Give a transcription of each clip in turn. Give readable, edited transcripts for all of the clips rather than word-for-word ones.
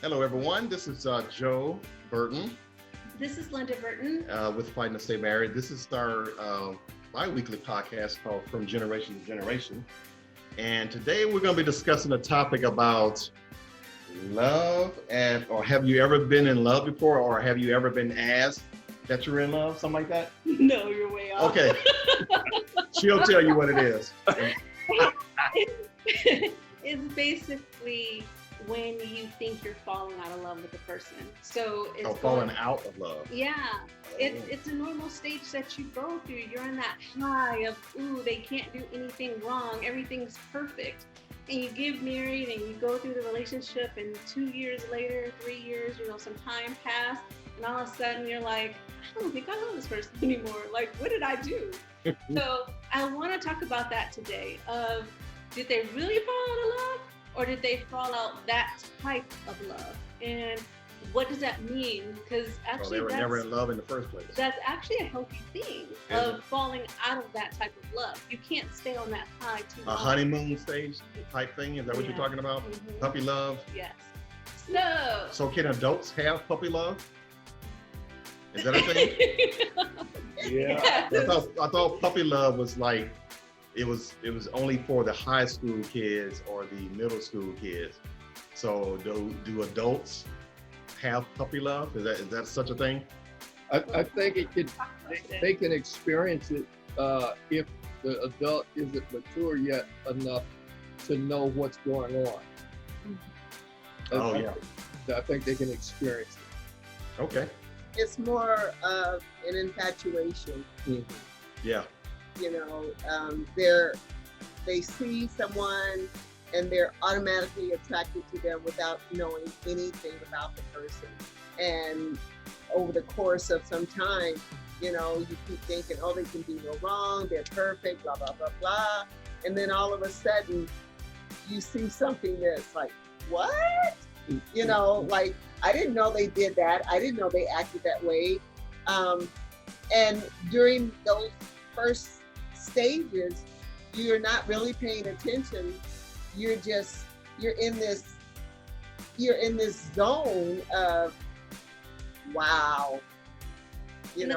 Hello, everyone. This is Joe Burton This is Linda Burton. with Fighting to Stay Married. This is our bi-weekly podcast called From Generation to Generation. And today we're going to be discussing a topic about love or have you ever been in love before, or have you ever been asked that you're in love, something like that? No, you're way off. Okay. She'll tell you what it is. It's basically when you think you're falling out of love with a person. So it's Falling out of love. Yeah, it's a normal stage that you go through. You're in that high of, ooh, they can't do anything wrong. Everything's perfect. And you get married and you go through the relationship, and 2 years later, 3 years, some time passed, and all of a sudden you're like, I don't think I love this person anymore. Like, what did I do? So I want to talk about that today of, did they really fall out of love, or did they fall out that type of love? And what does that mean? Because actually they were never in love in the first place. That's actually a healthy thing of falling out of that type of love. You can't stay on that high too long. A honeymoon stage type thing? Is that what you're talking about? Mm-hmm. Puppy love? Yes. So can adults have puppy love? Is that a thing? Yeah. I thought puppy love was like, it was only for the high school kids or the middle school kids. So do adults have puppy love? Is that such a thing? I think they can experience it if the adult isn't mature yet enough to know what's going on. Oh, yeah. I think they can experience it. Okay. It's more of an infatuation. Mm-hmm. Yeah. They see someone and they're automatically attracted to them without knowing anything about the person. And over the course of some time, you keep thinking, oh, they can do no wrong, they're perfect, blah, blah, blah, blah. And then all of a sudden, you see something that's like, what? Like, I didn't know they did that. I didn't know they acted that way. And during those first stages, you're not really paying attention. You're in this zone of, wow. You're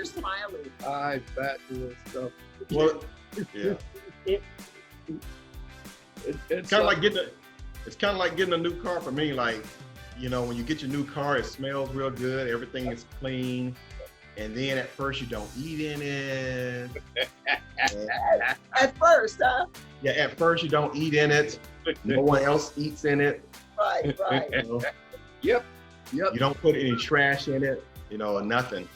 smiling. I bet you stuff. Well, yeah. It's kind of like getting a new car for me. Like, when you get your new car, it smells real good. Everything is clean. And then at first you don't eat in it. At first, huh? Yeah, at first you don't eat in it. No one else eats in it. Right. Yep. You don't put any trash in it, or nothing.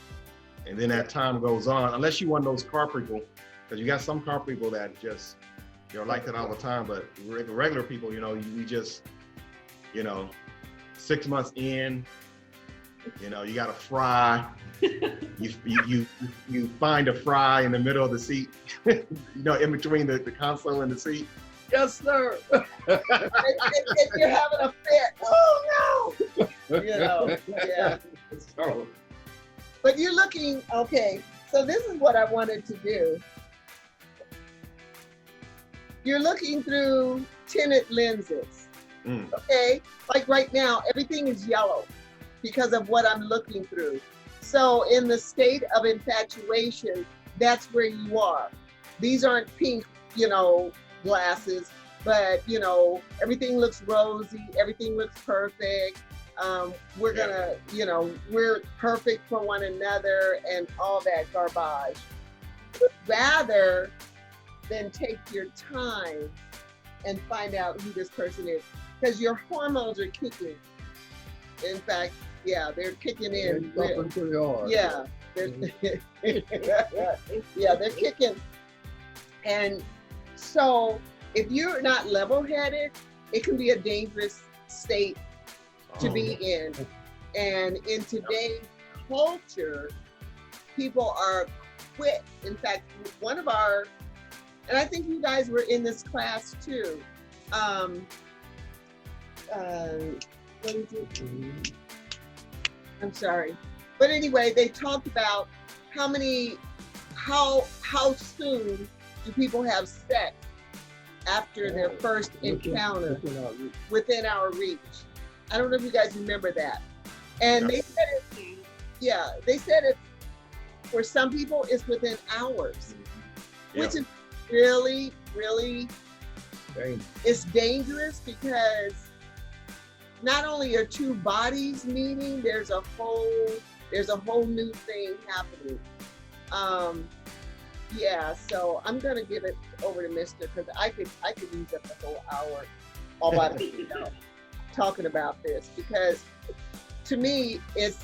And then as time goes on, unless you're one of those car people, because you got some car people that just, like that all the time, but regular people, we just, 6 months in, you got a fry. You find a fry in the middle of the seat, in between the console and the seat. Yes, sir. And you're having a fit. Oh no! Yeah. So, But you're looking, okay, so this is what I wanted to do. You're looking through tinted lenses, okay? Like right now, everything is yellow because of what I'm looking through. So in the state of infatuation, that's where you are. These aren't pink, glasses, but, everything looks rosy, everything looks perfect. We're perfect for one another and all that garbage. Rather than take your time and find out who this person is, because your hormones are kicking. In fact, yeah, they're kicking in. They're pretty hard. Yeah, they're kicking. And so if you're not level-headed, it can be a dangerous state to be in. And in today's culture, people are quick. In fact, one of our, and I think you guys were in this class too. What is it? I'm sorry. But anyway, they talked about how soon do people have sex after their first encounter within our reach. I don't know if you guys remember that. And Yeah. they said it, yeah, they said it for some people it's within hours, Yeah. which is really, really, Dang. it's dangerous because not only are two bodies meeting, there's a whole new thing happening. Yeah, so I'm gonna give it over to Mister because I could use up the whole hour all by myself talking about this, because to me it's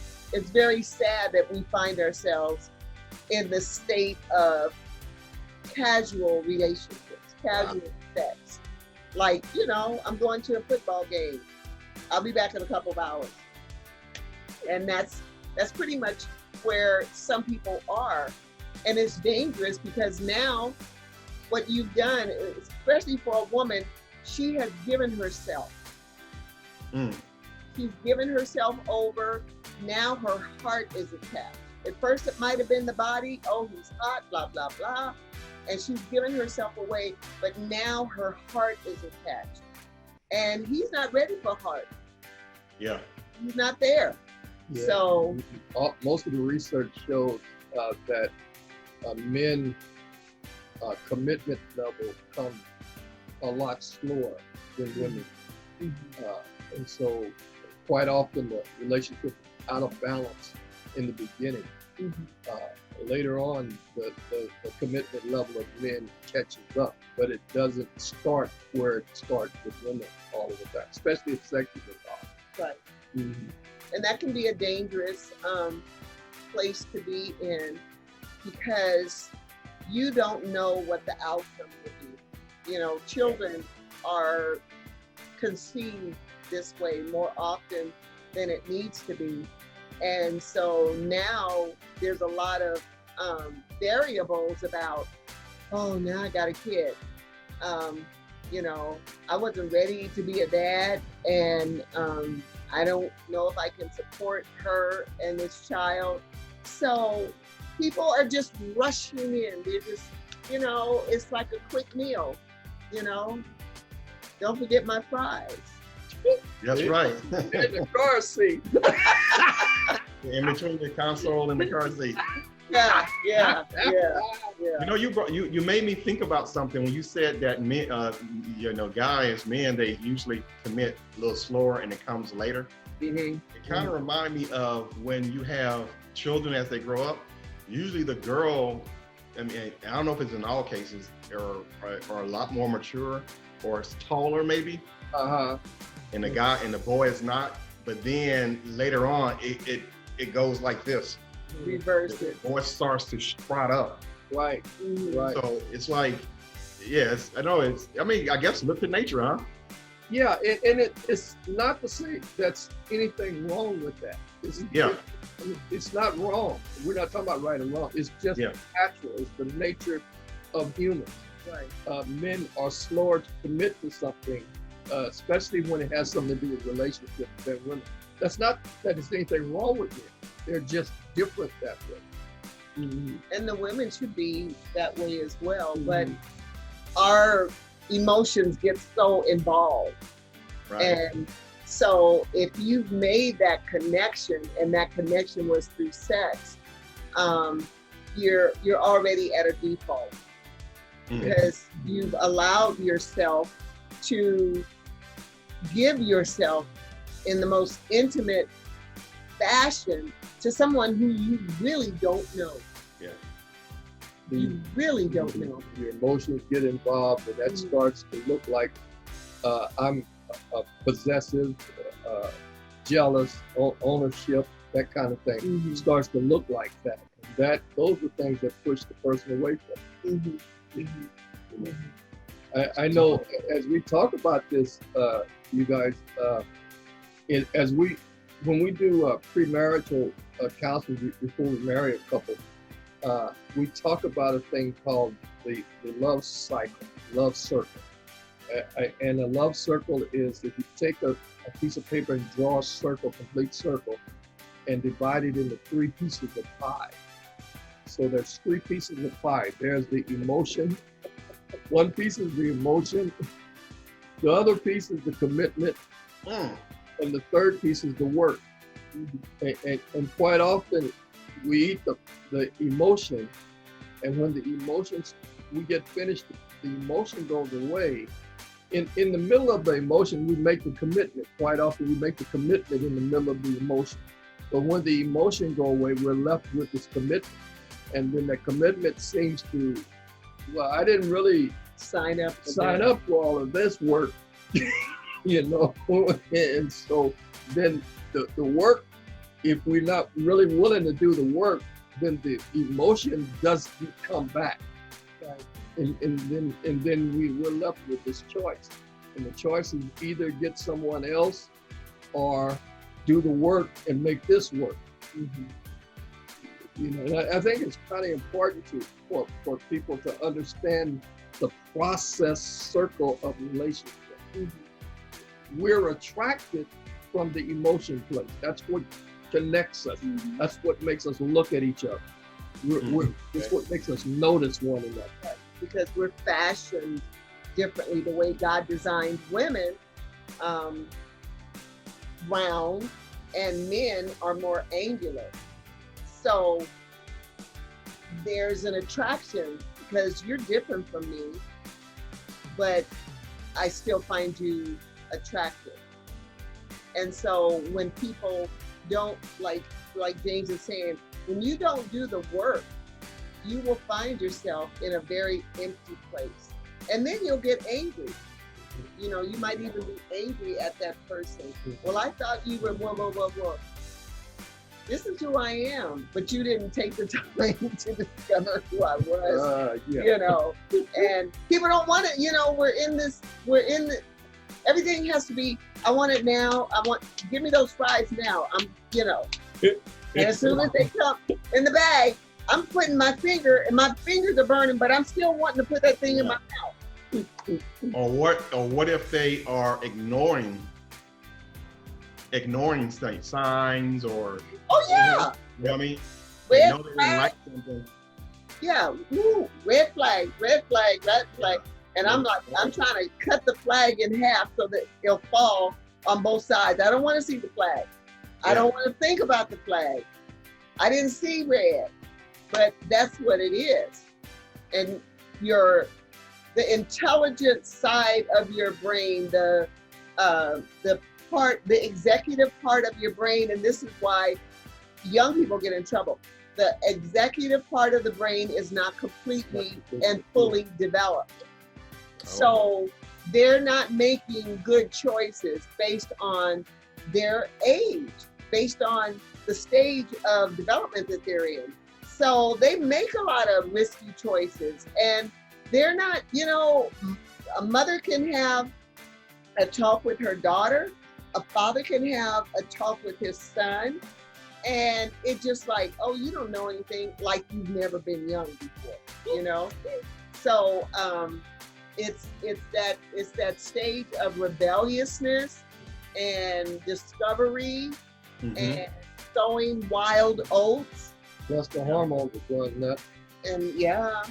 very sad that we find ourselves in the state of casual relationships, casual sex. Like, I'm going to a football game. I'll be back in a couple of hours. And that's pretty much where some people are. And it's dangerous because now what you've done, especially for a woman, she has given herself. Mm. She's given herself over. Now her heart is attached. At first it might have been the body. Oh, he's hot, blah, blah, blah. And she's given herself away, but now her heart is attached. And he's not ready for heart. Yeah. He's not there. Yeah. So Most of the research shows that men commitment level comes a lot slower than women. And so quite often the relationship is out of balance in the beginning. Later on, the commitment level of men catches up, but it doesn't start where it starts with women all of the time, especially if sex is involved. Right. Mhm. And that can be a dangerous place to be in because you don't know what the outcome will be. Children are conceived this way more often than it needs to be. And so now there's a lot of variables about, oh, now I got a kid. I wasn't ready to be a dad, and I don't know if I can support her and this child. So people are just rushing in. They're just, it's like a quick meal, Don't forget my fries. That's right. In the car seat. In between the console and the car seat. Yeah. You made me think about something when you said that men, men, they usually commit a little slower and it comes later. Mm-hmm. It kind of reminded me of when you have children as they grow up. Usually the girl, I don't know if it's in all cases, are a lot more mature or is taller maybe. And the guy and the boy is not. But then later on, it goes like this. Reverse it. The boy starts to sprout up. Right. Mhm. Right. So it's like, yes, I know I guess look to nature, huh? Yeah, and it's not to say that's anything wrong with that. It's not wrong. We're not talking about right or wrong. It's just natural. It's the nature of humans. Right. Men are slower to commit to something, especially when it has something to do with relationships than women. That's not that there's anything wrong with men. They're just different that way. Mm-hmm. And the women should be that way as well. But our emotions get so involved. Right. And so if you've made that connection and that connection was through sex, you're already at a default because you've allowed yourself to give yourself in the most intimate fashion to someone who you really don't know. Yeah. You really don't know. Your emotions get involved, and that starts to look like I'm possessive, jealous, ownership, that kind of thing. Mhm. Starts to look like that. And those are things that push the person away from it. I know as we talk about this, you guys, when we do premarital counseling before we marry a couple, we talk about a thing called the love cycle, love circle. And a love circle is if you take a piece of paper and draw a circle, complete circle, and divide it into 3 pieces of pie. So there's 3 pieces of pie. There's the emotion. One piece is the emotion. The other piece is the commitment. And the third piece is the work. And quite often we eat the emotion, and when the emotions, we get finished, the emotion goes away. In the middle of the emotion, we make the commitment. Quite often we make the commitment in the middle of the emotion. But when the emotion go away, we're left with this commitment. And when that commitment seems to, well, I didn't really Sign up. for all of this work, you know. And so then the work, if we're not really willing to do the work, then the emotion doesn't come back. Right. And then we're left with this choice. And the choice is either get someone else or do the work and make this work. Mhm. You know, and I think it's kind of important for people to understand the process circle of relationship. We're attracted from the emotion place. That's what connects us. Mhm. That's what makes us look at each other. It's what makes us notice one another. Because we're fashioned differently. The way God designed women, round, and men are more angular. So there's an attraction because you're different from me, but I still find you attractive. And so when people don't, like James is saying, when you don't do the work, you will find yourself in a very empty place. And then you'll get angry. You know, you might even be angry at that person. Well, I thought you were blah, blah, blah, blah. This is who I am, but you didn't take the time to discover who I was, you know. And people don't want it, you know, everything has to be, I want it now. Give me those fries now. You know. And as soon as they come in the bag, I'm putting my finger, and my fingers are burning, but I'm still wanting to put that thing in my mouth. Or what if they are ignoring signs, or Oh yeah. you know what I mean? Red They know they flag. like something. Yeah. Ooh, red flag, red flag, red flag. And I'm trying to cut the flag in half so that it'll fall on both sides. I don't want to see the flag. I don't want to think about the flag. I didn't see red, but that's what it is. And the intelligent side of your brain, the executive part of your brain, and this is why young people get in trouble. The executive part of the brain is not completely and fully developed. So they're not making good choices based on their age, based on the stage of development that they're in. So they make a lot of risky choices, and they're not, you know, a mother can have a talk with her daughter, a father can have a talk with his son, and it's just like, oh, you don't know anything, like you've never been young before, you know? So it's that stage of rebelliousness and discovery and sowing wild oats. That's the hormones that doing that. And yeah.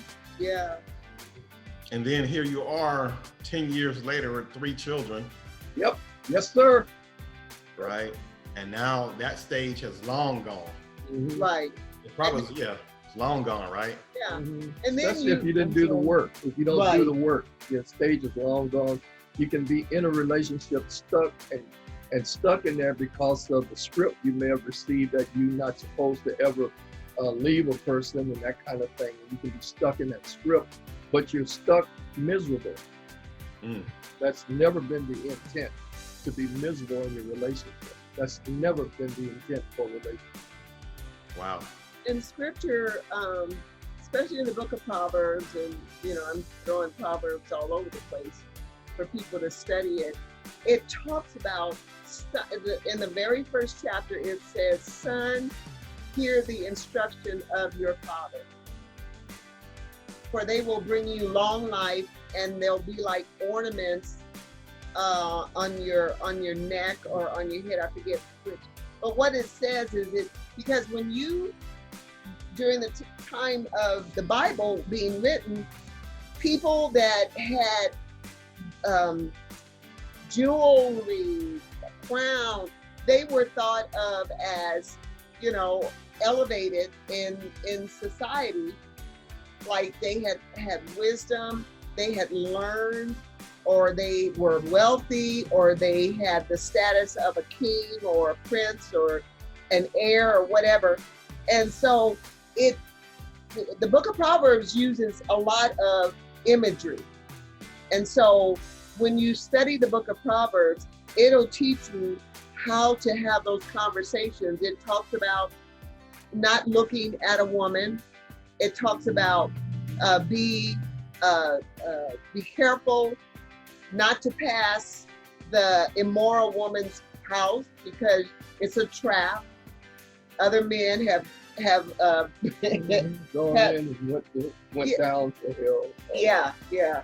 And then here you are 10 years later with 3 children. Yep. Yes, sir. Right? And now that stage has long gone. Mhm. Right. It probably, it's long gone, right? Yeah. Mhm. And then Especially if you didn't do the work. If you don't Right. do the work, your stage is long gone. You can be in a relationship stuck and stuck in there because of the script you may have received that you're not supposed to ever leave a person and that kind of thing. You can be stuck in that script, but you're stuck miserable. Mm. That's never been the intent, to be miserable in your relationship. That's never been the intent for a relationship. Wow. in scripture, especially in the book of Proverbs, and you know, I'm throwing Proverbs all over the place for people to study it. It talks about, in the very first chapter, it says, "Son, hear the instruction of your father, for they will bring you long life, and they'll be like ornaments on your neck or on your head." I forget which. But what it says is it because when you, during the time of the Bible being written, people that had jewelry, crown, they were thought of as, elevated in society. Like they had wisdom, they had learned, or they were wealthy, or they had the status of a king or a prince or an heir or whatever. And so the book of Proverbs uses a lot of imagery. And so when you study the book of Proverbs, it'll teach you how to have those conversations. It talks about not looking at a woman. It talks about be careful not to pass the immoral woman's house because it's a trap. Other men have Going in and went down the hill. Yeah.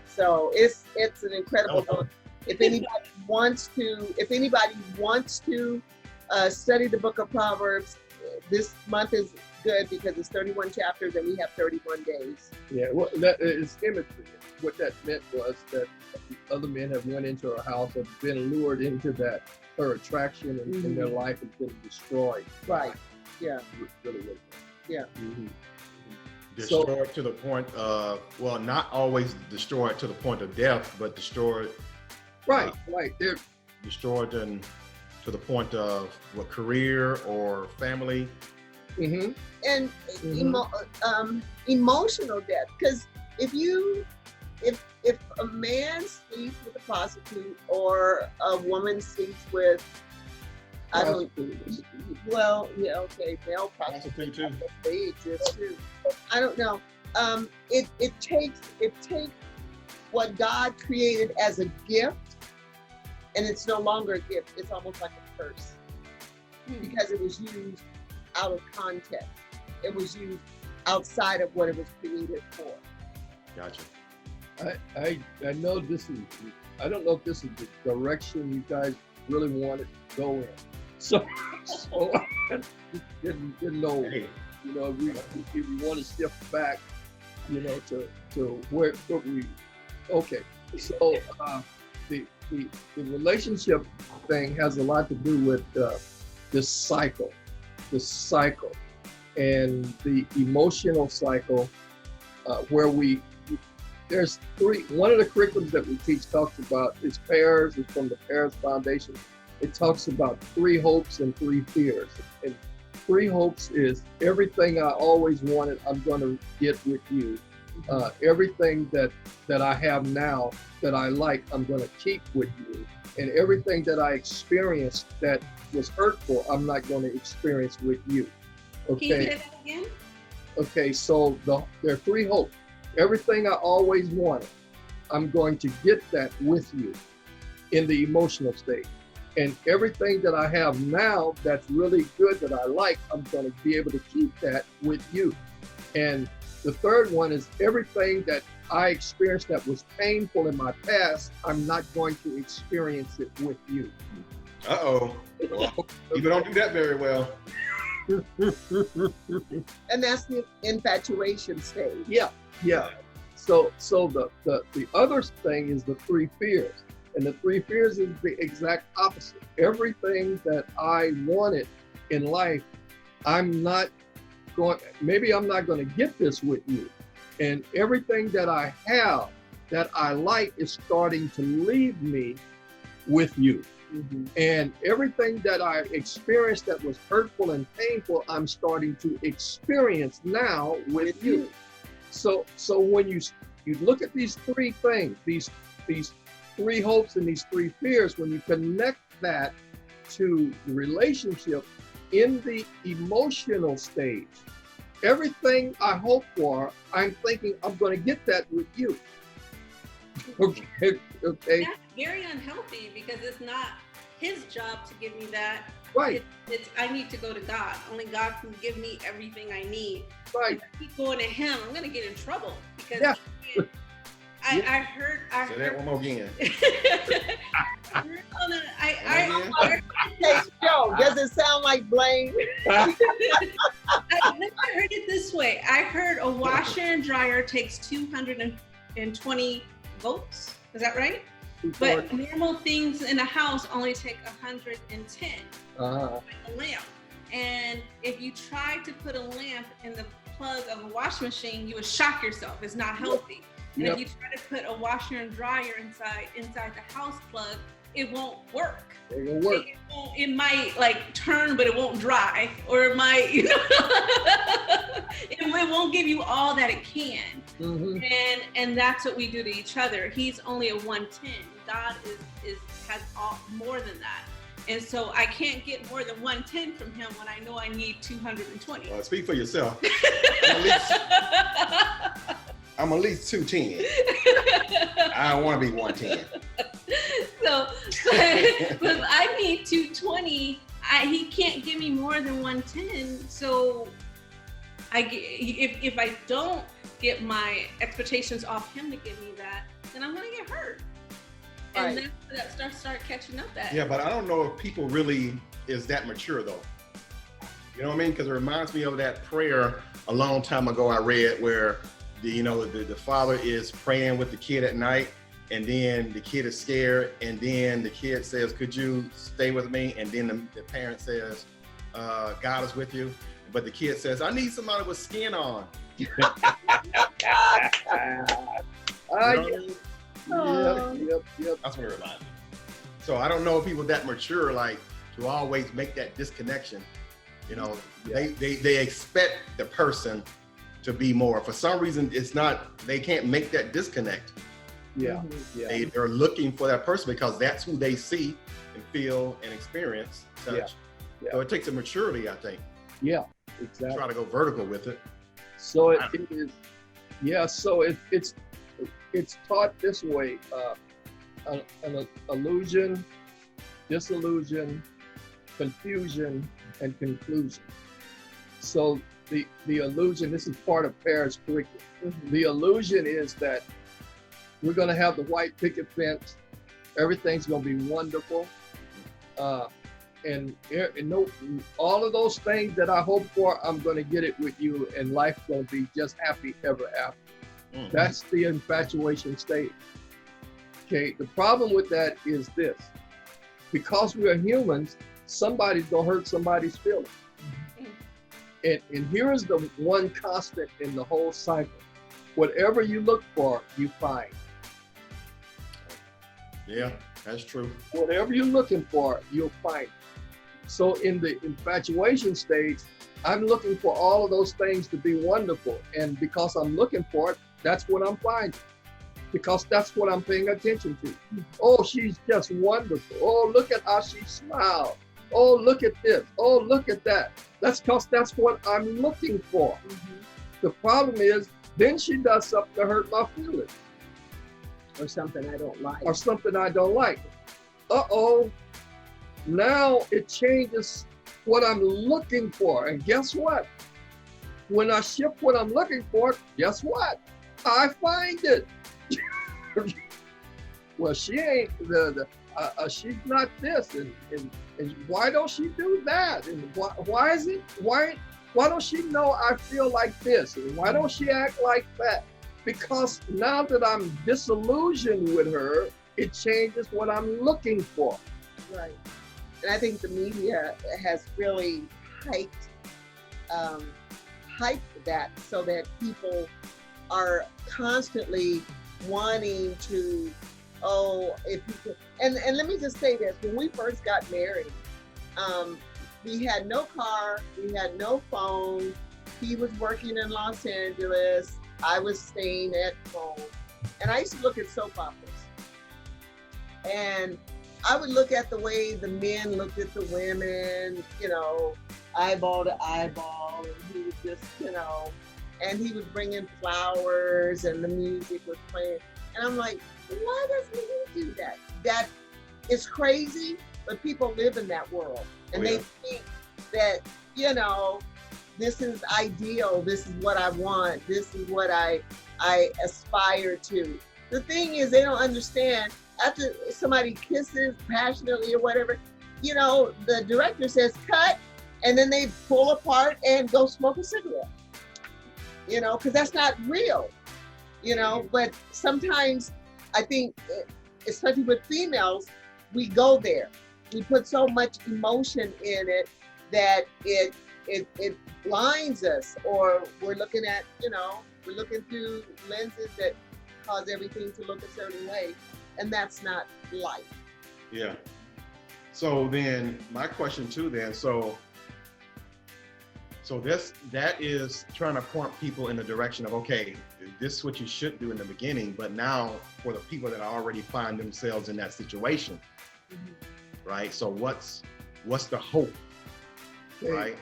So it's an incredible book. If anybody wants to study the book of Proverbs, this month is good because it's 31 chapters and we have 31 days. Yeah, well, that is imagery. What that meant was that other men have went into her house, have been lured into that, her attraction, and their life has been destroyed. Right. Yeah. Really. Yeah. Destroyed to the point of, well, not always destroyed to the point of death, but destroyed. Right. They're destroyed to the point of what, career or family. Mm-hmm. And emotional death, because if a man sleeps with a prostitute or a woman sleeps with male prostitute too. They exist too. I don't know. It takes what God created as a gift, and it's no longer a gift. It's almost like a curse because it was used out of context. It was used outside of what it was created for. Gotcha. I know this is, I don't know if this is the direction you guys really want it to go in. So I didn't know, Hey. if we want to step back, to where we, okay. So the relationship thing has a lot to do with this cycle, and the emotional cycle, where there's one of the curriculums that we teach talks about is pairs. It's from the Pairs Foundation. It talks about 3 hopes and 3 fears. And 3 hopes is everything I always wanted, I'm going to get with you. Everything that I have now that I like, I'm going to keep with you. And everything that I experienced that was hurtful, I'm not going to experience with you. Okay. Can you say that again? Okay, so there are 3 hopes. Everything I always wanted, I'm going to get that with you in the emotional state. And everything that I have now that's really good that I like, I'm going to be able to keep that with you. And the third one is everything that I experienced that was painful in my past, I'm not going to experience it with you. Uh-oh. Well, people don't do that very well. And that's the infatuation stage. Yeah. So the other thing is the 3 fears. And the 3 fears is the exact opposite. Everything that I wanted in life, maybe I'm not going to get this with you. And everything that I have that I like is starting to leave me with you. Mm-hmm. And everything that I experienced that was hurtful and painful, I'm starting to experience now with you. So when you look at these 3 things, these 3 hopes and these 3 fears, when you connect that to the relationship in the emotional stage, everything I hope for, I'm thinking I'm going to get that with you. Okay. That's very unhealthy because it's not his job to give me that. Right. It's I need to go to God. Only God can give me everything I need. Right. If I keep going to him, I'm going to get in trouble because I heard. Say that one more again. Hey, Joe, does it sound like blame? I heard it this way. I heard a washer and dryer takes 220 volts. Is that right? But normal things in a house only take 110. Uh-huh. A lamp. And if you try to put a lamp in the plug of a washing machine, you would shock yourself. It's not healthy. And Yep. if you try to put a washer and dryer inside the house plug, it won't work. It will work. It might like turn, but it won't dry, or it might, it won't give you all that it can. Mm-hmm. And that's what we do to each other. He's only a 110. God has more than that. And so I can't get more than 110 from him when I know I need 220. Speak for yourself. I'm at least 210. I don't want to be 110. So but I need 220. He can't give me more than 110. So if I don't get my expectations off him to give me that, then I'm gonna get hurt. And Right. then that start catching up at. Yeah, but I don't know if people really is that mature though. You know what I mean? Because it reminds me of that prayer a long time ago I read where the father is praying with the kid at night, and then the kid is scared, and then the kid says, "Could you stay with me?" And then the parent says, "God is with you." But the kid says, "I need somebody with skin on." Yep. That's what it reminds me. So I don't know if people that mature, like, to always make that disconnection. They expect the person to be more. For some reason, they can't make that disconnect. Yeah. Mhm. Yeah. They're looking for that person because that's who they see and feel and experience. Such. Yeah. Yeah. So it takes a maturity, I think, Yeah. to Exactly. try to go vertical with it. So it is. Yeah. So it's taught this way: an illusion, disillusion, confusion, and conclusion. So the illusion. This is part of Paris curriculum. Mhm. The illusion is that we're going to have the white picket fence. Everything's going to be wonderful. And all of those things that I hope for, I'm going to get it with you, and life's going to be just happy ever after. Mm. That's the infatuation state. Okay, the problem with that is this. Because we are humans, somebody's going to hurt somebody's feelings. And here is the one constant in the whole cycle. Whatever you look for, you find. Yeah, that's true. Whatever you're looking for, you'll find. So in the infatuation stage, I'm looking for all of those things to be wonderful. And because I'm looking for it, that's what I'm finding. Because that's what I'm paying attention to. Oh, she's just wonderful. Oh, look at how she smiles. Oh, look at this. Oh, look at that. That's because that's what I'm looking for. Mhm. The problem is, then she does something to hurt my feelings Or something I don't like. or something I don't like. Uh-oh. Now it changes what I'm looking for. And guess what? When I shift what I'm looking for, guess what? I find it. Well, she ain't she's not this, and why don't she do that? And why don't she know I feel like this? And why don't she act like that? Because now that I'm disillusioned with her, it changes what I'm looking for. Right. And I think the media has really hyped that so that people are constantly wanting to, if you could. And let me just say this, when we first got married, we had no car, we had no phone. He was working in Los Angeles, I was staying at home. And I used to look at soap operas. And I would look at the way the men looked at the women, eyeball to eyeball, and he would just, and he would bring in flowers and the music was playing. And I'm like, why doesn't he do that? That is crazy, but people live in that world. And they think that, this is ideal, this is what I want, this is what I aspire to. The thing is, they don't understand, after somebody kisses passionately or whatever, the director says cut, and then they pull apart and go smoke a cigarette. Because that's not real, but sometimes I think especially with females, we go there. We put so much emotion in it that it blinds us, or we're looking at, we're looking through lenses that cause everything to look a certain way, and that's not life. Yeah. So then my question too then, so that is trying to point people in the direction of, okay, this is what you should do in the beginning, but now for the people that already find themselves in that situation, right? So what's the hope, Okay. right?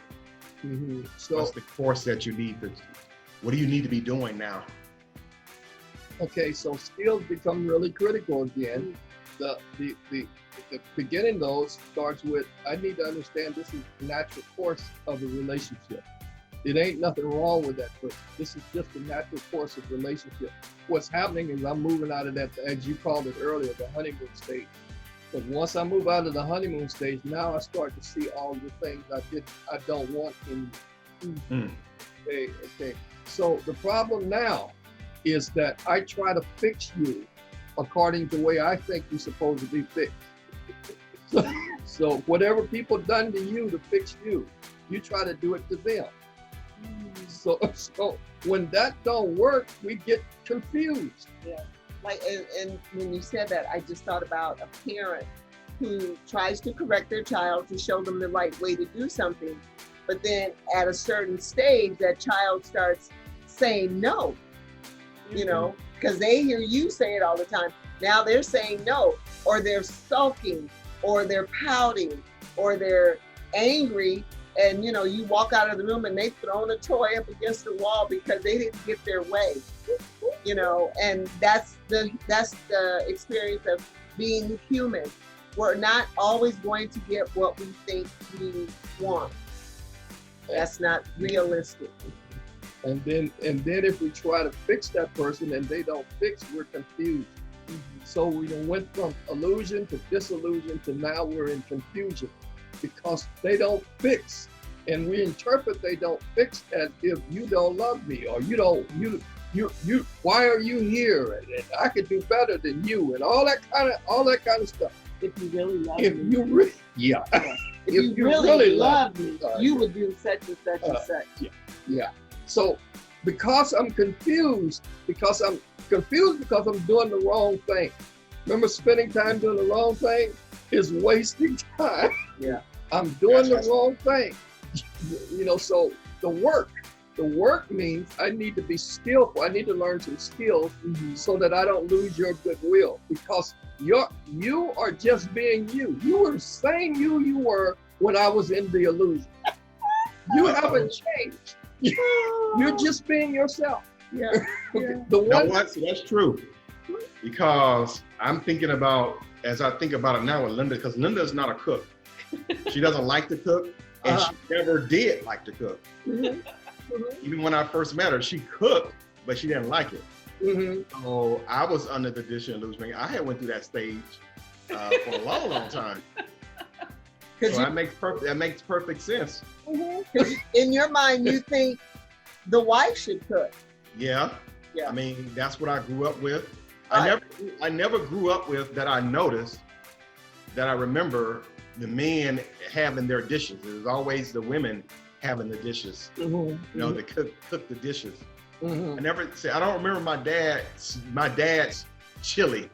So, What's the course that you need to, what do you need to be doing now? okay, so skills become really critical again. The beginning though starts with, I need to understand this is the natural course of a relationship. It ain't nothing wrong with that person. This is just the natural course of relationship. What's happening is I'm moving out of that, as you called it earlier, the honeymoon stage. But once I move out of the honeymoon stage, now I start to see all the things I don't want in you. Okay. So the problem now is that I try to fix you according to the way I think you're supposed to be fixed. So whatever people done to you to fix you, you try to do it to them. So when that don't work, we get confused. Yeah. Like, and when you said that, I just thought about a parent who tries to correct their child to show them the right way to do something, but then at a certain stage, that child starts saying no, because they hear you say it all the time. Now they're saying no, or they're sulking, or they're pouting, or they're angry, and you walk out of the room and they've thrown a toy up against the wall because they didn't get their way. And that's the experience of being human. We're not always going to get what we think we want. That's not realistic. And then if we try to fix that person and they don't fix, we're confused. So we went from illusion to disillusion to now we're in confusion because they don't fix. And we interpret they don't fix as if you don't love me, or you why are you here? And I could do better than you, and all that kind of stuff. If you really love If me. you really, yeah. If you really love me, you would do such and such and such. Yeah. So because I'm confused because I'm doing the wrong thing. Remember, spending time doing the wrong thing is wasting time. Yeah. I'm doing the wrong thing. So the work means I need to be skillful. I need to learn some skills so that I don't lose your goodwill, because you are just being you. You were the same you were when I was in the illusion. You haven't changed. You're just being yourself. Yeah. So that's true, because I'm thinking about, as I think about it now with Linda, because Linda is not a cook. She doesn't like to cook, and she never did like to cook. Even when I first met her, she cooked, but she didn't like it. So I was under the illusion. I had went through that stage for a long, long time. So that makes perfect sense. Because in your mind, you think the wife should cook. Yeah. Yeah. I mean, that's what I grew up with. I never grew up with that. I noticed that I remember the men having their dishes. It was always the women having the dishes. They cook the dishes. I don't remember my dad's chili.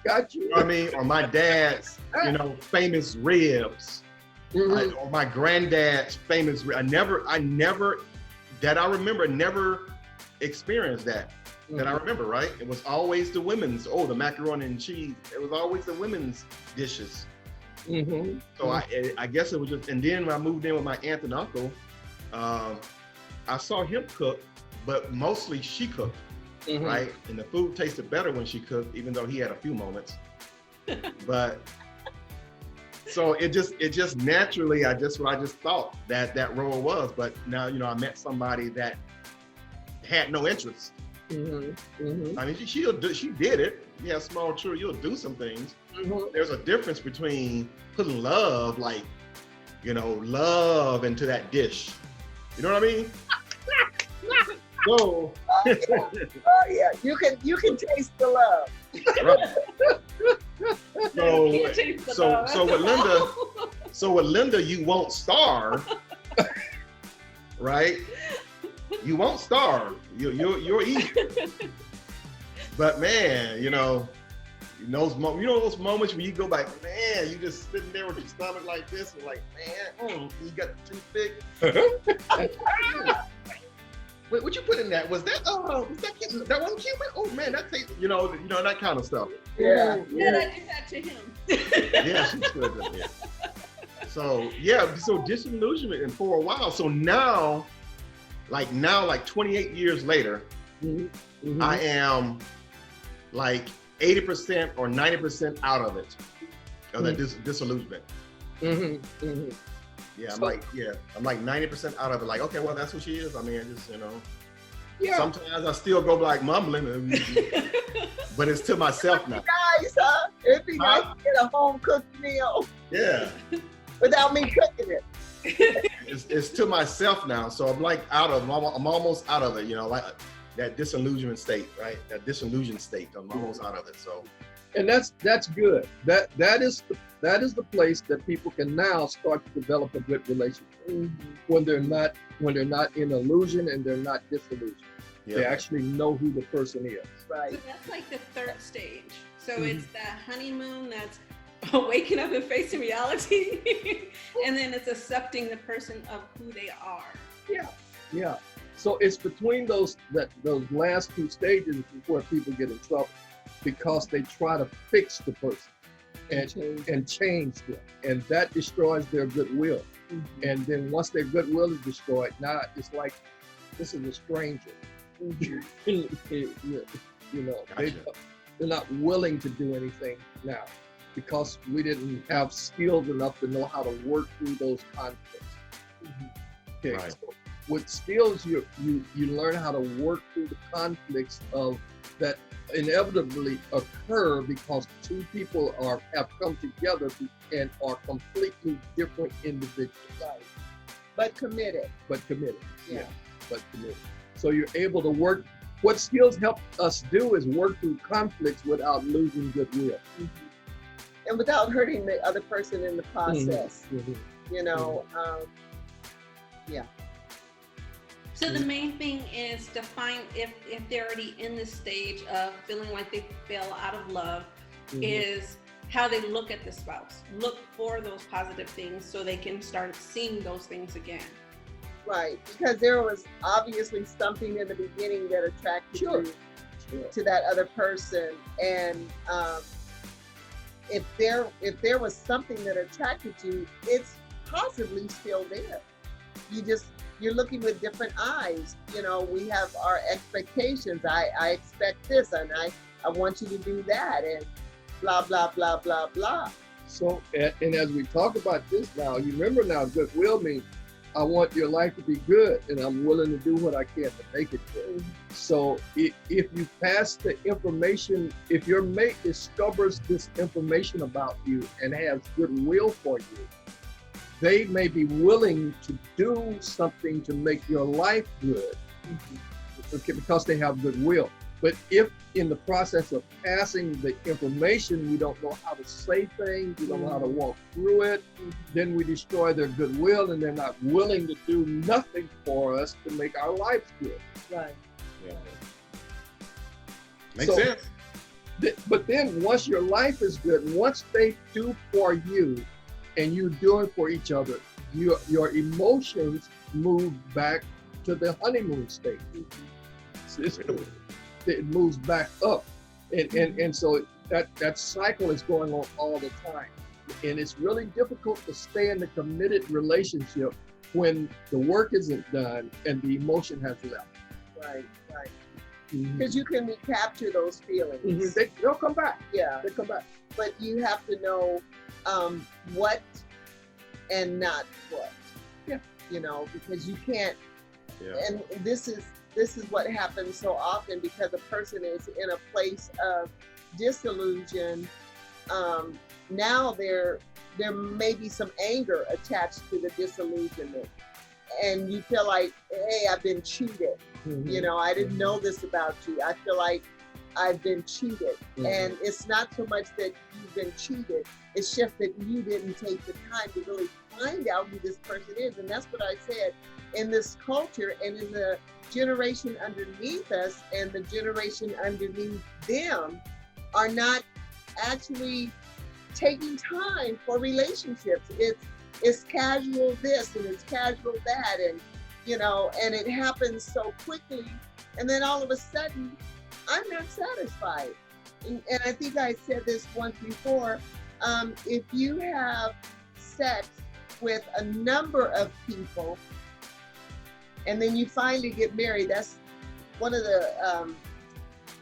Got you. You know what I mean? Or my dad's, famous ribs. Or my granddad's famous. I never experienced that. That I remember, right? It was always the women's. The macaroni and cheese. It was always the women's dishes. So I guess it was just. And then when I moved in with my aunt and uncle, I saw him cook, but mostly she cooked, right? And the food tasted better when she cooked, even though he had a few moments. But so it just naturally, I just thought that role was. But now I met somebody that had no interest. I mean, she did it. Yeah, small true. You'll do some things. There's a difference between putting love, love into that dish. You know what I mean? So, Oh yeah, you can taste the love. Right. So, You can't change the so, law. so with Linda, so with Linda, you won't starve, right? You won't starve. You'll eat. But man, those those moments when you go like, man, you just sitting there with your stomach like this, and like, man, you got the toothpick. Wait, what you put in that? Was that that one Cuban? Oh man, that tastes, that kind of stuff. Yeah. Did I do that to him? Yeah, she should have. Yeah. So disillusionment, and for a while. So now, like 28 years later, Mhm. I am like 80% or 90% out of it, of that disillusionment. Mhm. Mhm. Yeah, So- I'm like 90% out of it. Like, okay, well, that's what she is. I mean, Yeah. sometimes I still go like mumbling, but it's to myself now. Nice, huh? It'd be nice to get a home cooked meal Yeah, without me cooking it. it's to myself now. So I'm like I'm almost out of it. Like that disillusionment state, right? That disillusioned state. I'm almost out of it. So And that's good. That is the place that people can now start to develop a good relationship when they're not in illusion and they're not disillusioned. They actually know who the person is. Right. So that's like the third stage. So Mhm. it's that honeymoon that's waking up and facing reality. And then it's accepting the person of who they are. Yeah. So it's between those last two stages before people get in trouble, because they try to fix the person and change them, and that destroys their goodwill. And then once their goodwill is destroyed, now it's like this is a stranger. Gotcha. They're not willing to do anything now because we didn't have skills enough to know how to work through those conflicts. Okay, Right. so with skills, you learn how to work through the conflicts of that inevitably occur because two people have come together and are completely different individuals, Right. But committed. but committed. Yeah. But committed. So you're able to work. What skills help us do is work through conflicts without losing goodwill. And without hurting the other person in the process. Mhm. So the main thing is to find if they're already in the stage of feeling like they fell out of love, Mhm. is how they look at the spouse. Look for those positive things so they can start seeing those things again. Right. Because there was obviously something in the beginning that attracted Sure. you to that other person. And if there was something that attracted you, it's possibly still there. You're looking with different eyes. We have our expectations. I expect this, and I want you to do that, and blah, blah, blah, blah, blah. So, and as we talk about this now, you remember now, goodwill means I want your life to be good, and I'm willing to do what I can to make it good. So if you pass the information, if your mate discovers this information about you and has goodwill for you, they may be willing to do something to make your life good, okay, because they have goodwill. But if in the process of passing the information, we don't know how to say things, we don't know how to walk through it, then we destroy their goodwill and they're not willing to do nothing for us to make our lives good. Right. Yeah. Makes So- sense. But then once your life is good, once they do for you and you do it for each other, your emotions move back to the honeymoon state. It moves back up. And so that cycle is going on all the time. And it's really difficult to stay in a committed relationship when the work isn't done and the emotion has left. Right. Because you can recapture those feelings. They'll come back. Yeah. They come back. But you have to know what and not what. Yeah. Because you can't. Yeah. And this is what happens so often because a person is in a place of disillusion. Now there may be some anger attached to the disillusionment, and you feel like, hey, I've been cheated. I didn't know this about you. I feel like I've been cheated. Mhm. And it's not so much that you've been cheated, it's just that you didn't take the time to really find out who this person is. And that's what I said, in this culture and in the generation underneath us and the generation underneath them are not actually taking time for relationships. It's casual this and it's casual that, and and it happens so quickly, and then all of a sudden I'm not satisfied. And I think I said this once before, if you have sex with a number of people and then you finally get married, that's one of the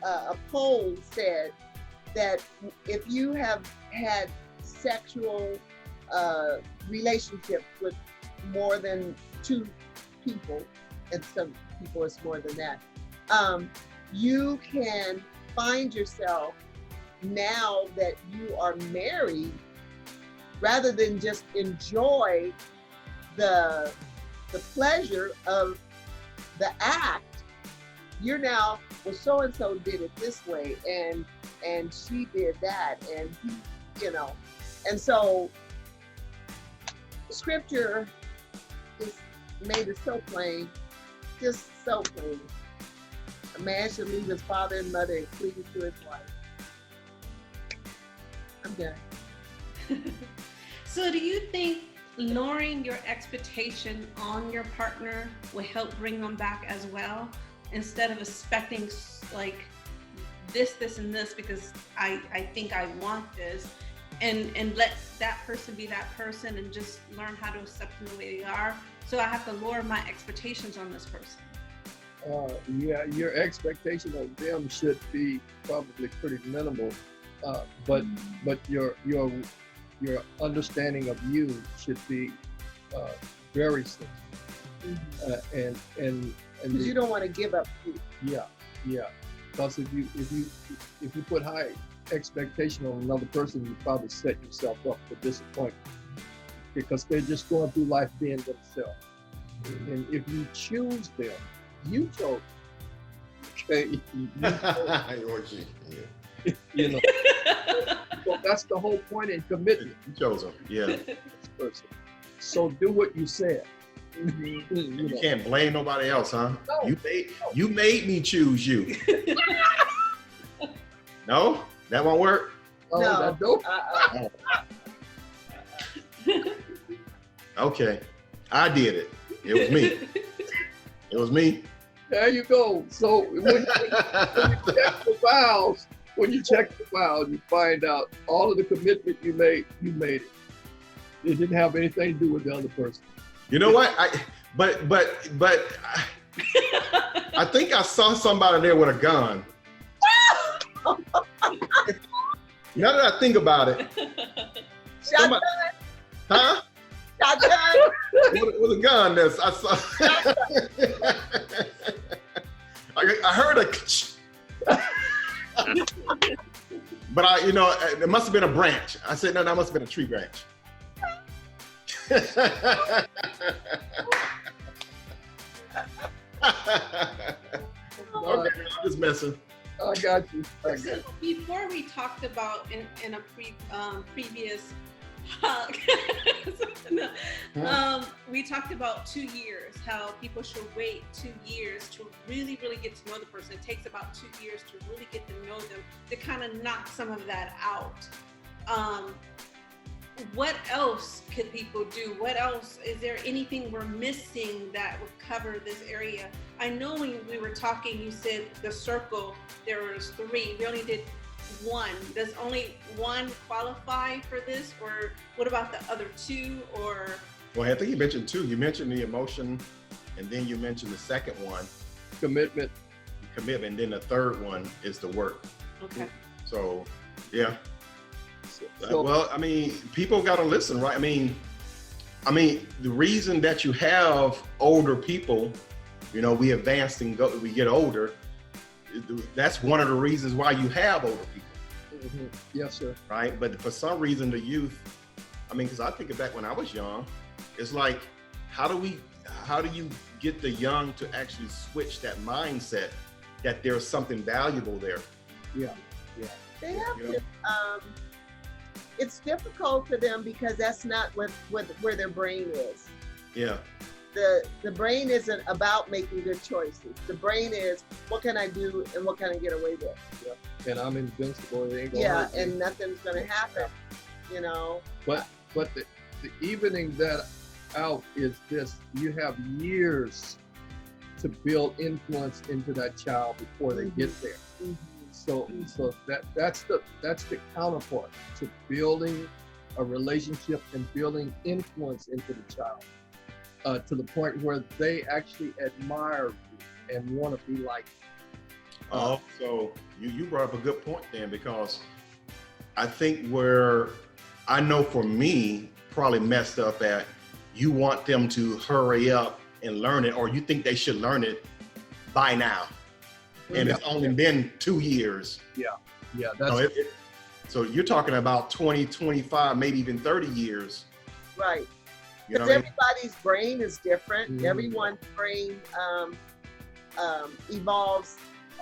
a poll said that if you have had sexual relationships with more than 2 people, and some people it's more than that, you can find yourself, now that you are married, rather than just enjoy the pleasure of the act, you're now, well, so and so did it this way, and she did that, and he, and so scripture is made it so plain, just so plain. A man should leave his father and mother and cleave to his wife. I'm done. So do you think lowering your expectation on your partner will help bring them back as well, instead of expecting like this and this because I think I want this, and let that person be that person and just learn how to accept them the way they are? So I have to lower my expectations on this person. Yeah, your expectation of them should be probably pretty minimal, but your understanding of you should be very simple, and Because you don't want to give up you. yeah. Because if you put high expectation on another person, you probably set yourself up for disappointment, because they're just going through life being themselves. And if you choose them, you chose. Okay, so that's the whole point in commitment. You chose them, yeah. Person. So do what you said. You can't blame nobody else, huh? No. You made me choose you. No, that won't work. Oh, No. that dope. Okay, I did it. It was me. It was me. There you go. So when you check the files, you find out all of the commitment you made it. It didn't have anything to do with the other person. You know what? But I think I saw somebody there with a gun. Now that I think about it, Shotgun, huh? shotgun. With a gun, I saw. I heard a. But it must have been a branch. I said, no, that must have been a tree branch. Okay, I'm just messing. I got you. So before we talked about in a previous we talked about 2 years, how people should wait 2 years to really get to know the person. It takes about 2 years to really get to know them, to kind of knock some of that out. What else could people do? What else? Is there anything we're missing that would cover this area? I know when we were talking, you said the circle, there was 3. We only did 1. Does only 1 qualify for this? Or what about the other 2? Or Well, I think you mentioned 2. You mentioned the emotion, and then you mentioned the second one, Commitment. commitment, and then the third one is the work. okay. So, yeah. So, Well, I mean, people got to listen, right? I mean, the reason that you have older people, we advance and we get older. That's one of the reasons why you have older people, yes, sir. right? But for some reason, the youth, because I think back when I was young, it's like, how do you get the young to actually switch that mindset that there's something valuable there? Yeah. They have You know? to. It's difficult for them because that's not where their brain is. Yeah. The brain isn't about making good choices. The brain is, what can I do and what can I get away with? And I'm invincible. It ain't gonna Yeah, hurt me. and nothing's gonna happen. You know. But the evening that out is this: you have years to build influence into that child before they get there. So that's the counterpart to building a relationship and building influence into the child, to the point where they actually admire you and want to be like you. Oh, so you brought up a good point then, because I think where I know for me probably messed up at, you want them to hurry up and learn it, or you think they should learn it by now. And it's only been 2 years. Yeah, So, that's so you're talking about 20, 25, maybe even 30 years. Right. You know Because what I mean? everybody's brain is different. Mhm. Everyone's brain evolves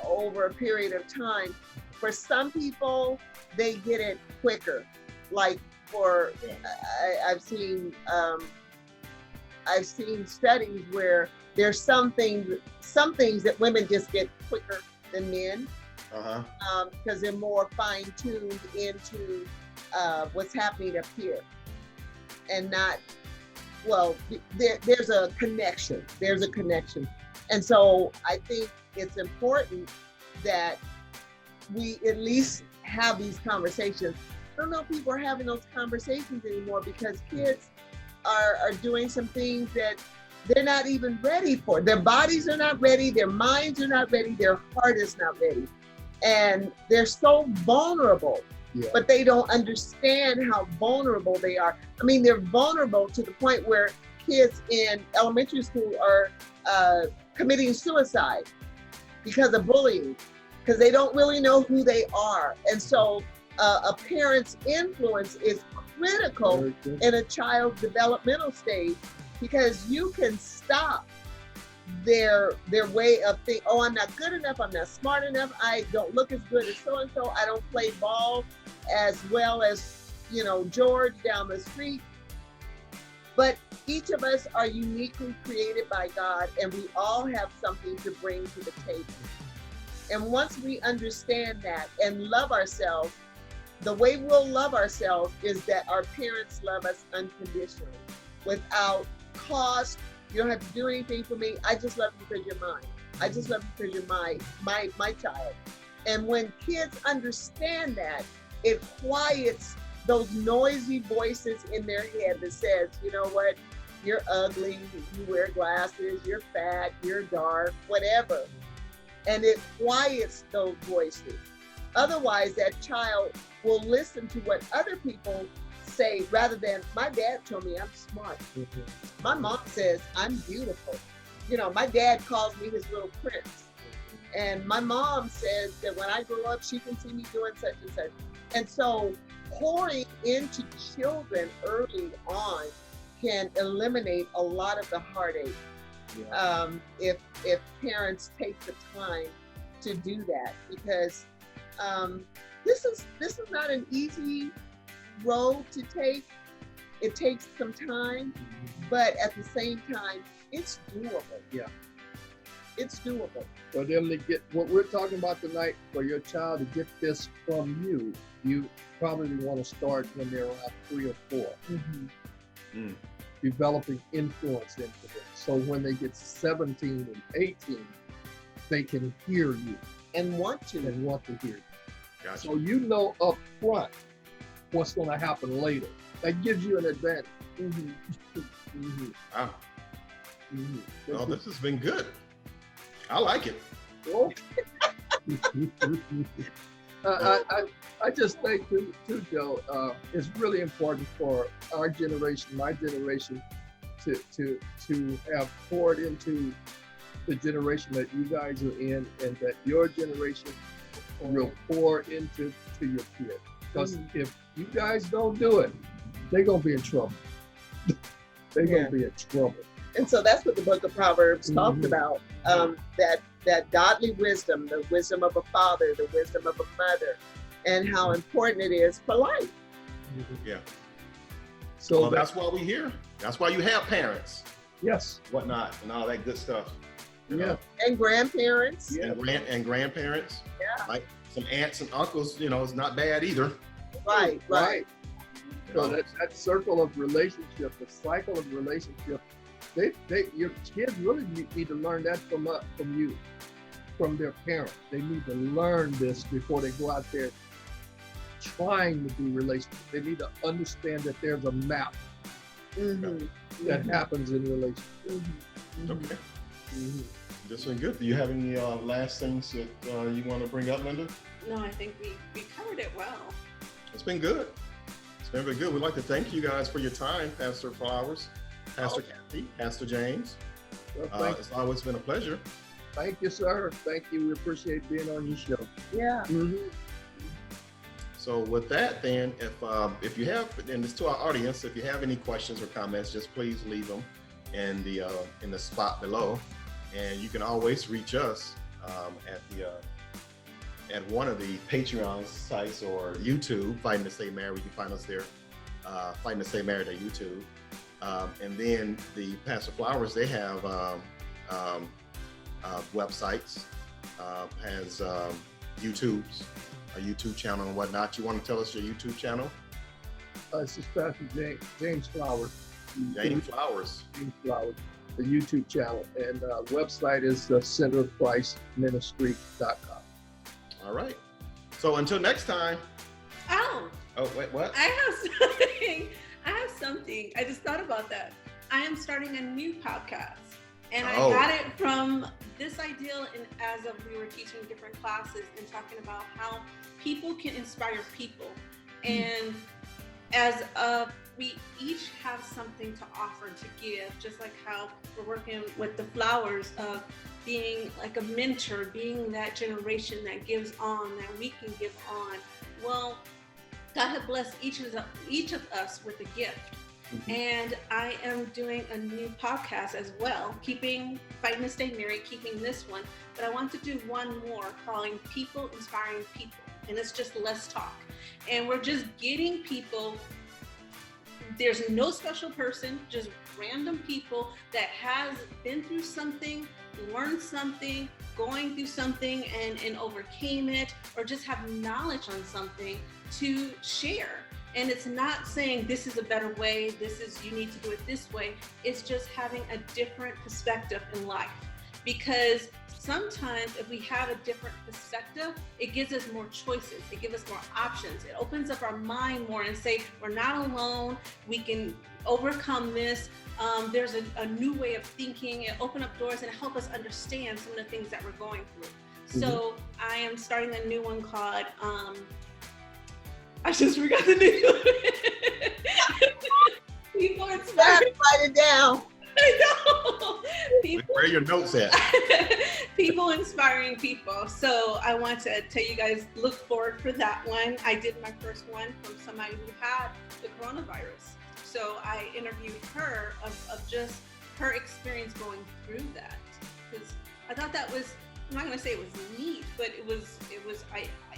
over a period of time. For some people, they get it quicker. Like I've seen studies where there's some things that women just get quicker than men, because they're more fine-tuned into what's happening up here, and not, well, there's a connection. There's a connection. And so I think it's important that we at least have these conversations. I don't know if people are having those conversations anymore because kids are doing some things that they're not even ready for. Their bodies are not ready, their minds are not ready, their heart is not ready. And they're so vulnerable, Yeah. but they don't understand how vulnerable they are. I mean, they're vulnerable to the point where kids in elementary school are committing suicide because of bullying, because they don't really know who they are. And so a parent's influence is critical very good. in a child's developmental stage, because you can stop their way of thinking, oh, I'm not good enough, I'm not smart enough, I don't look as good as so-and-so, I don't play ball as well as, George down the street. But each of us are uniquely created by God, and we all have something to bring to the table. And once we understand that and love ourselves, the way we'll love ourselves is that our parents love us unconditionally, without cost. You don't have to do anything for me. I just love you because you're mine. I just love you because you're my child. And when kids understand that, it quiets those noisy voices in their head that says, you know what, you're ugly, you wear glasses, you're fat, you're dark, whatever. And it quiets those voices. Otherwise, that child will listen to what other people say rather than, my dad told me I'm smart. My mom says I'm beautiful. My dad calls me his little prince. And my mom says that when I grow up, she can see me doing such and such. And so pouring into children early on can eliminate a lot of the heartache. Yeah. If parents take the time to do that, because this is not an easy road to take. It takes some time, but at the same time, it's doable. Yeah. It's doable. For them to get what we're talking about tonight, for your child to get this from you, you probably want to start when they're around 3 or 4. Developing influence into them. So when they get 17 and 18, they can hear you And want to. and want to hear you. Gotcha. So you know up front what's going to happen later. That gives you an advantage. Wow. Well, this has been good. I like it. Well, I just think too, Joe, it's really important for our generation, my generation, to have poured into the generation that you guys are in, and that your generation will pour into your kids. Because if you guys don't do it, they're gonna be in trouble. They're gonna be in trouble. And so that's what the book of Proverbs talks about, that that godly wisdom, the wisdom of a father, the wisdom of a mother, and how important it is for life. Yeah. So Well, that's why we're here. That's why you have parents, yes, whatnot, and all that good stuff. You yeah, know? And grandparents. Yeah. And grandparents. Yeah. Like some aunts and uncles, is not bad either. Right. right. you So know? that circle of relationship, the cycle of relationship, your kids really need to learn that from you, from their parents. They need to learn this before they go out there trying to do relationships. They need to understand that there's a map Mhm. that happens in relationships. Mhm. Okay. Mhm. This been good. Do you have any last things that you want to bring up, Linda? No, I think we covered it well. It's been good. It's been very good. We'd like to thank you guys for your time, Pastor Flowers, Pastor Kathy, Pastor James. Well, It's always been a pleasure. thank you, sir. Thank you. We appreciate being on your show. Yeah. So with that, then, if you have, and this to our audience, if you have any questions or comments, just please leave them in the spot below, and you can always reach us at one of the Patreon sites or YouTube, Fighting to Stay Married. You can find us there, Fighting to Stay Married at YouTube, and then the Pastor Flowers, they have websites, has YouTube's. A YouTube channel and whatnot. You want to tell us your YouTube channel? This is Pastor James Flowers. James Flowers. James Flowers, the YouTube channel. And website is centerofchristministry.com. All right. So until next time. Oh, Wait, what? I have something. I just thought about that. I am starting a new podcast. And I got it from this ideal, and as we were teaching different classes and talking about how people can inspire people. And as we each have something to offer, to give, just like how we're working with the Flowers of being like a mentor, being that generation that gives on, that we can give on. Well, God has blessed each of us with a gift. And I am doing a new podcast as well, Fighting to Stay Married, keeping this one, but I want to do one more calling People Inspiring People, and it's just less talk. And we're just getting people, there's no special person, just random people that has been through something, learned something, going through something and overcame it, or just have knowledge on something to share. And it's not saying this is a better way, you need to do it this way. It's just having a different perspective in life. Because sometimes if we have a different perspective, it gives us more choices. It gives us more options. It opens up our mind more and say, we're not alone. We can overcome this. There's a new way of thinking. It opens up doors and help us understand some of the things that we're going through. So I am starting a new one called, I just forgot the name of it. People inspiring. Write it down. I know. Where are your notes at? People inspiring people. So I want to tell you guys, look forward for that one. I did my first one from somebody who had the coronavirus. So I interviewed her of just her experience going through that. Because I thought that was, I'm not going to say it was neat, but it was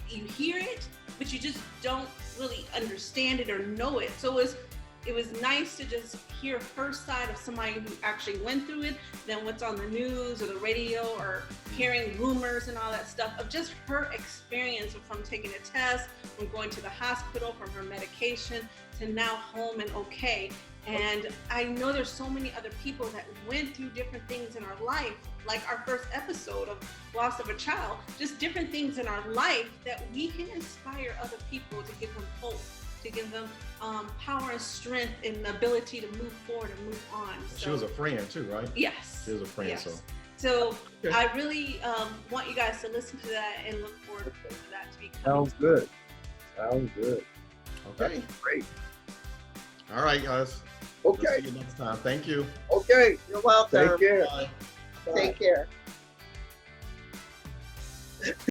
you hear it, but you just don't really understand it or know it. So it was nice to just hear her side of somebody who actually went through it, than what's on the news or the radio or hearing rumors and all that stuff, of just her experience from taking a test, from going to the hospital, from her medication to now home and okay. And I know there's so many other people that went through different things in our life, like our first episode of loss of a child, just different things in our life that we can inspire other people to give them hope, to give them power and strength and the ability to move forward and move on. So, She was a friend too, right? yes. She was a friend, yes. so. So Okay. I really want you guys to listen to that and look forward for that to be Sounds coming. good. Sounds good. Okay. Great. All right, guys. We'll Okay. see you next time. Thank you. Okay. You're welcome. Take care. Bye. Take care.